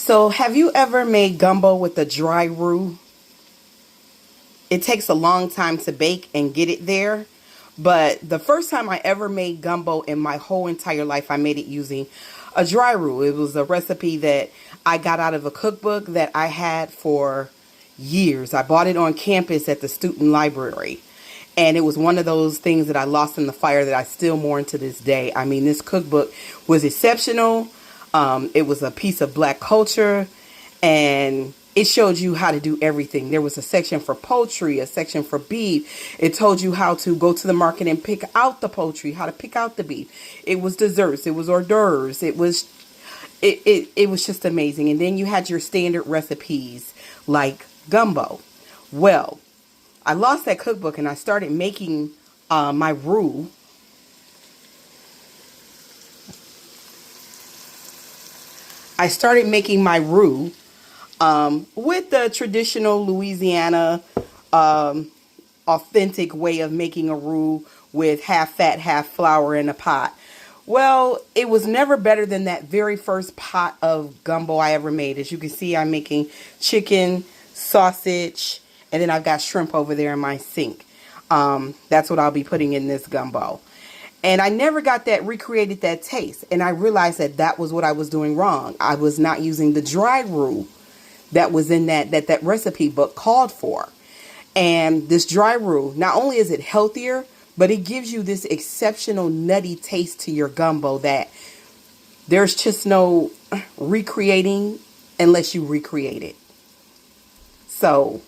So, have you ever made gumbo with a dry roux? It takes a long time to bake and get it there. But the first time I ever made gumbo in my whole entire life, I made it using a dry roux. It was a recipe that I got out of a cookbook that I had for years. I bought it on campus at the student library. And it was one of those things that I lost in the fire that I still mourn to this day. I mean, this cookbook was exceptional. It was a piece of black culture, and it showed you how to do everything. There was a section for poultry, a section for beef. It told you how to go to the market and pick out the poultry, how to pick out the beef. It was desserts. It was hors d'oeuvres. It was just amazing. And then you had your standard recipes like gumbo. Well, I lost that cookbook and I started making my roux. I started making my roux with the traditional Louisiana authentic way of making a roux with half fat, half flour in a pot. Well, it was never better than that very first pot of gumbo I ever made. As you can see, I'm making chicken, sausage, and then I've got shrimp over there in my sink. That's what I'll be putting in this gumbo. And I never got that, recreated that taste. And I realized that that was what I was doing wrong. I was not using the dry roux that was in that recipe book called for. And this dry roux, not only is it healthier, but it gives you this exceptional nutty taste to your gumbo that there's just no recreating unless you recreate it. So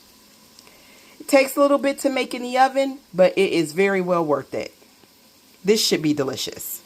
it takes a little bit to make in the oven, but it is very well worth it. This should be delicious.